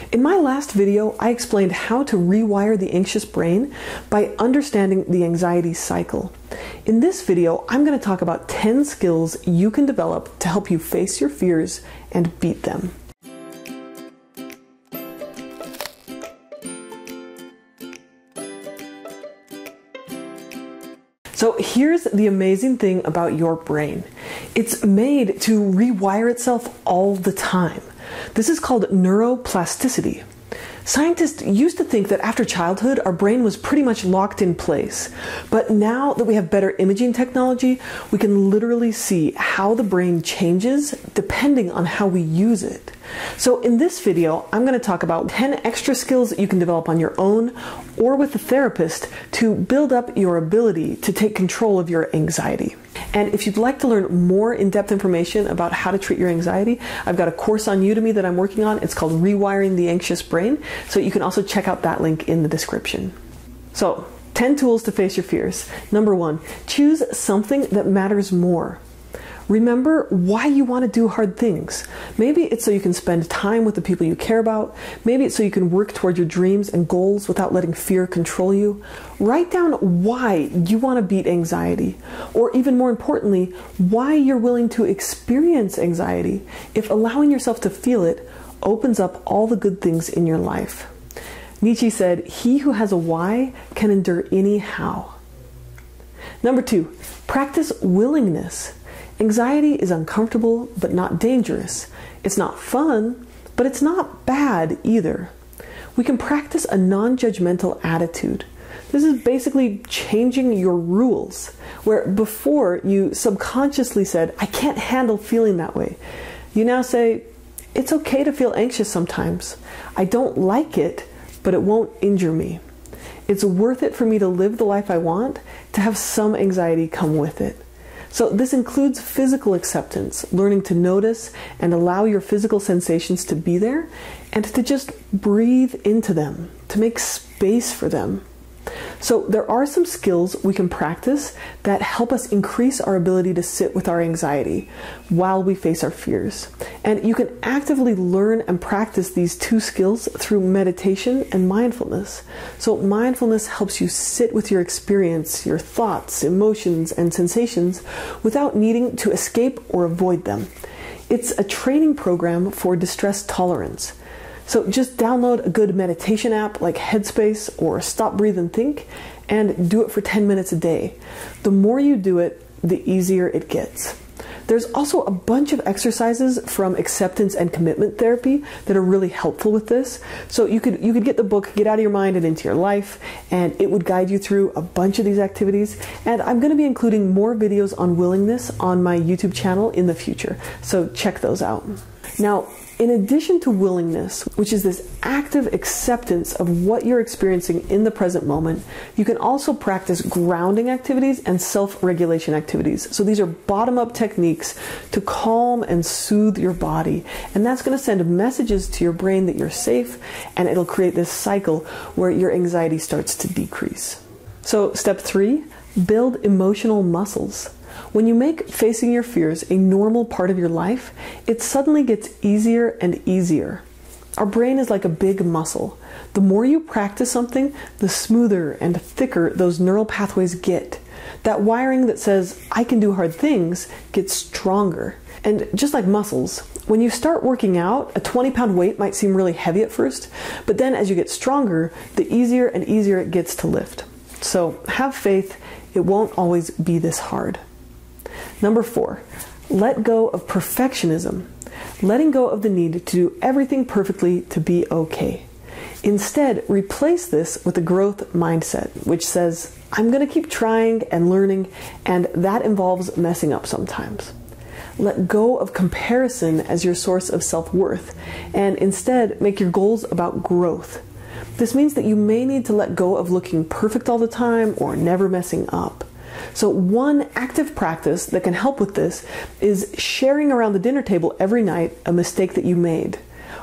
In my last video, I explained how to rewire the anxious brain by understanding the anxiety cycle. In this video, I'm going to talk about 10 skills you can develop to help you face your fears and beat them. So here's the amazing thing about your brain. It's made to rewire itself all the time. This is called neuroplasticity. Scientists used to think that after childhood, our brain was pretty much locked in place. But now that we have better imaging technology, we can literally see how the brain changes depending on how we use it. So in this video, I'm going to talk about 10 extra skills that you can develop on your own or with a therapist to build up your ability to take control of your anxiety. And if you'd like to learn more in-depth information about how to treat your anxiety, I've got a course on Udemy that I'm working on. It's called Rewiring the Anxious Brain. So you can also check out that link in the description. So, 10 tools to face your fears. Number 1, choose something that matters more. Remember why you want to do hard things. Maybe it's so you can spend time with the people you care about. Maybe it's so you can work toward your dreams and goals without letting fear control you. Write down why you want to beat anxiety, or even more importantly, why you're willing to experience anxiety if allowing yourself to feel it opens up all the good things in your life. Nietzsche said, "He who has a why can endure any how." Number 2, practice willingness. Anxiety is uncomfortable, but not dangerous. It's not fun, but it's not bad either. We can practice a non-judgmental attitude. This is basically changing your rules, where before you subconsciously said, "I can't handle feeling that way." You now say, "It's okay to feel anxious sometimes. I don't like it, but it won't injure me. It's worth it for me to live the life I want, to have some anxiety come with it." So this includes physical acceptance, learning to notice and allow your physical sensations to be there, and to just breathe into them, to make space for them. So there are some skills we can practice that help us increase our ability to sit with our anxiety while we face our fears. And you can actively learn and practice these 2 skills through meditation and mindfulness. So mindfulness helps you sit with your experience, your thoughts, emotions, and sensations without needing to escape or avoid them. It's a training program for distress tolerance. So just download a good meditation app like Headspace or Stop, Breathe, and Think, and do it for 10 minutes a day. The more you do it, the easier it gets. There's also a bunch of exercises from acceptance and commitment therapy that are really helpful with this. So you could get the book, Get Out of Your Mind and Into Your Life, and it would guide you through a bunch of these activities. And I'm going to be including more videos on willingness on my YouTube channel in the future. So check those out. Now, in addition to willingness, which is this active acceptance of what you're experiencing in the present moment, you can also practice grounding activities and self-regulation activities. So these are bottom-up techniques to calm and soothe your body. And that's going to send messages to your brain that you're safe, and it'll create this cycle where your anxiety starts to decrease. So step 3, build emotional muscles. When you make facing your fears a normal part of your life, it suddenly gets easier and easier. Our brain is like a big muscle. The more you practice something, the smoother and thicker those neural pathways get. That wiring that says, "I can do hard things," gets stronger. And just like muscles, when you start working out, a 20-pound weight might seem really heavy at first, but then as you get stronger, the easier and easier it gets to lift. So have faith, it won't always be this hard. Number 4, let go of perfectionism. Letting go of the need to do everything perfectly to be okay. Instead, replace this with a growth mindset, which says, "I'm going to keep trying and learning, and that involves messing up sometimes." Let go of comparison as your source of self-worth, and instead make your goals about growth. This means that you may need to let go of looking perfect all the time or never messing up. So one active practice that can help with this is sharing around the dinner table every night a mistake that you made.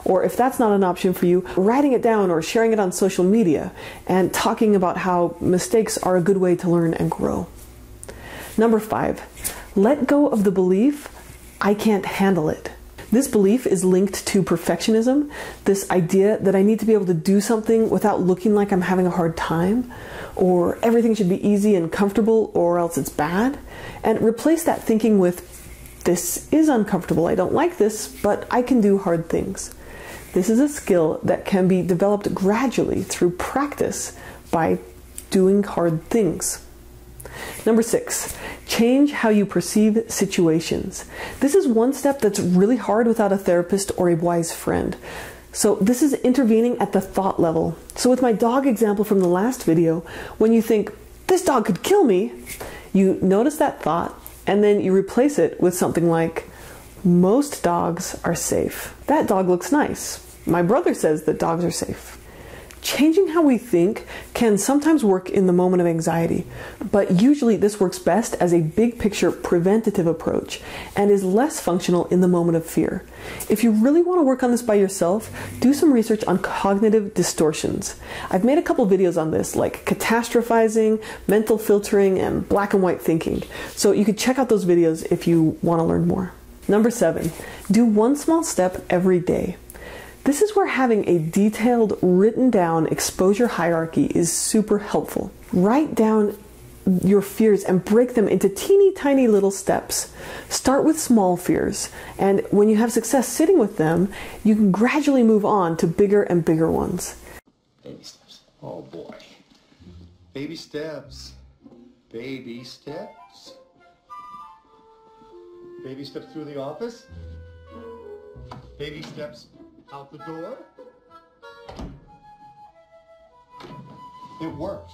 Or if that's not an option for you, writing it down or sharing it on social media and talking about how mistakes are a good way to learn and grow. Number 5, let go of the belief, "I can't handle it." This belief is linked to perfectionism, this idea that I need to be able to do something without looking like I'm having a hard time, or everything should be easy and comfortable or else it's bad, and replace that thinking with, this is uncomfortable, I don't like this, but I can do hard things. This is a skill that can be developed gradually through practice by doing hard things. Number 6, change how you perceive situations. This is one step that's really hard without a therapist or a wise friend. So this is intervening at the thought level. So with my dog example from the last video, when you think, this dog could kill me, you notice that thought and then you replace it with something like, most dogs are safe. That dog looks nice. My brother says that dogs are safe. Changing how we think can sometimes work in the moment of anxiety, but usually this works best as a big picture preventative approach and is less functional in the moment of fear. If you really want to work on this by yourself, do some research on cognitive distortions. I've made a couple videos on this, like catastrophizing, mental filtering, and black and white thinking. So you could check out those videos if you want to learn more. Number 7, do one small step every day. This is where having a detailed, written down exposure hierarchy is super helpful. Write down your fears and break them into teeny tiny little steps. Start with small fears, and when you have success sitting with them, you can gradually move on to bigger and bigger ones. Baby steps. Oh boy. Baby steps. Baby steps. Baby steps through the office. Baby steps out the door. It works.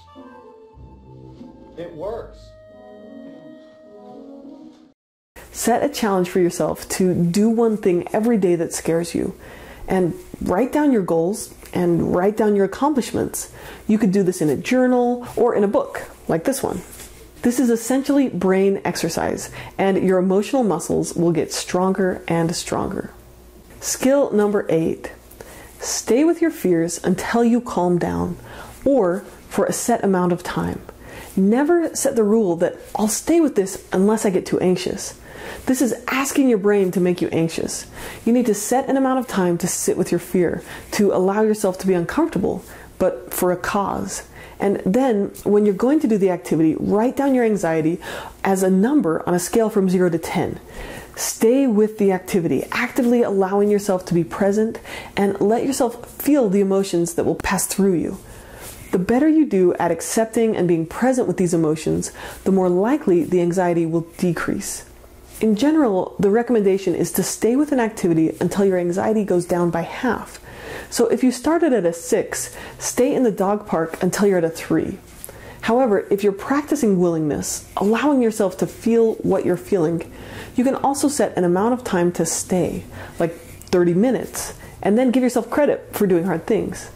It works. Set a challenge for yourself to do one thing every day that scares you, and write down your goals and write down your accomplishments. You could do this in a journal or in a book, like this one. This is essentially brain exercise, and your emotional muscles will get stronger and stronger. Skill number 8, stay with your fears until you calm down, or for a set amount of time. Never set the rule that I'll stay with this unless I get too anxious. This is asking your brain to make you anxious. You need to set an amount of time to sit with your fear, to allow yourself to be uncomfortable, but for a cause. And then, when you're going to do the activity, write down your anxiety as a number on a scale from 0 to 10. Stay with the activity, actively allowing yourself to be present and let yourself feel the emotions that will pass through you. The better you do at accepting and being present with these emotions, the more likely the anxiety will decrease. In general, the recommendation is to stay with an activity until your anxiety goes down by half. So if you started at a 6, stay in the dog park until you're at a 3. However, if you're practicing willingness, allowing yourself to feel what you're feeling, you can also set an amount of time to stay, like 30 minutes, and then give yourself credit for doing hard things.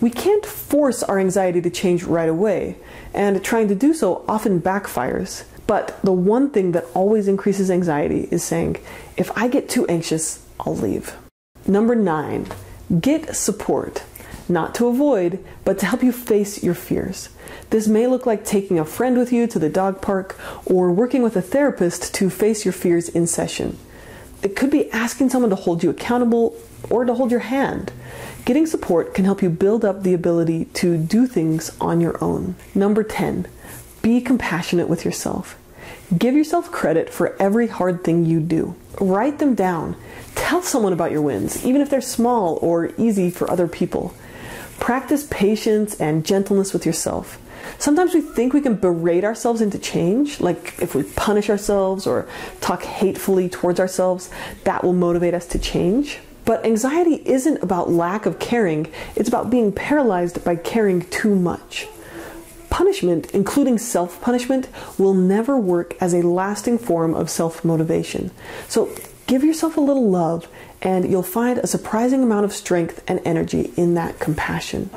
We can't force our anxiety to change right away, and trying to do so often backfires. But the one thing that always increases anxiety is saying, if I get too anxious, I'll leave. Number 9, get support. Not to avoid, but to help you face your fears. This may look like taking a friend with you to the dog park or working with a therapist to face your fears in session. It could be asking someone to hold you accountable or to hold your hand. Getting support can help you build up the ability to do things on your own. Number 10, be compassionate with yourself. Give yourself credit for every hard thing you do. Write them down. Tell someone about your wins, even if they're small or easy for other people. Practice patience and gentleness with yourself. Sometimes we think we can berate ourselves into change, like if we punish ourselves or talk hatefully towards ourselves, that will motivate us to change. But anxiety isn't about lack of caring, it's about being paralyzed by caring too much. Punishment, including self-punishment, will never work as a lasting form of self-motivation. So give yourself a little love, and you'll find a surprising amount of strength and energy in that compassion.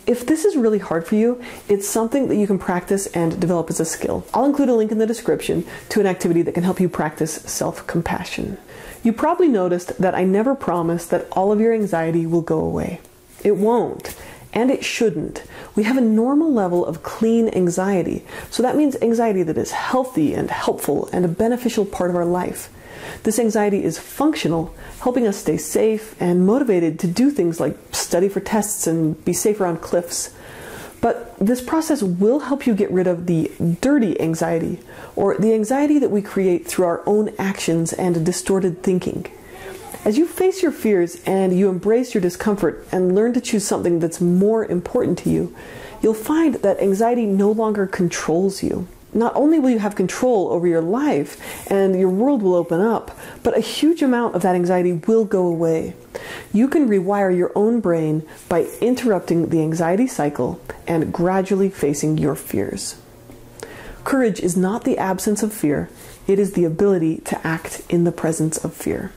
If this is really hard for you, it's something that you can practice and develop as a skill. I'll include a link in the description to an activity that can help you practice self-compassion. You probably noticed that I never promise that all of your anxiety will go away. It won't, and it shouldn't. We have a normal level of clean anxiety, so that means anxiety that is healthy and helpful and a beneficial part of our life. This anxiety is functional, helping us stay safe and motivated to do things like study for tests and be safe around cliffs. But this process will help you get rid of the dirty anxiety, or the anxiety that we create through our own actions and distorted thinking. As you face your fears and you embrace your discomfort and learn to choose something that's more important to you, you'll find that anxiety no longer controls you. Not only will you have control over your life and your world will open up, but a huge amount of that anxiety will go away. You can rewire your own brain by interrupting the anxiety cycle and gradually facing your fears. Courage is not the absence of fear, it is the ability to act in the presence of fear.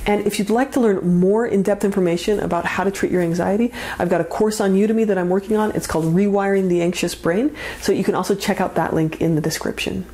And if you'd like to learn more in-depth information about how to treat your anxiety, I've got a course on Udemy that I'm working on. It's called Rewiring the Anxious Brain. So you can also check out that link in the description.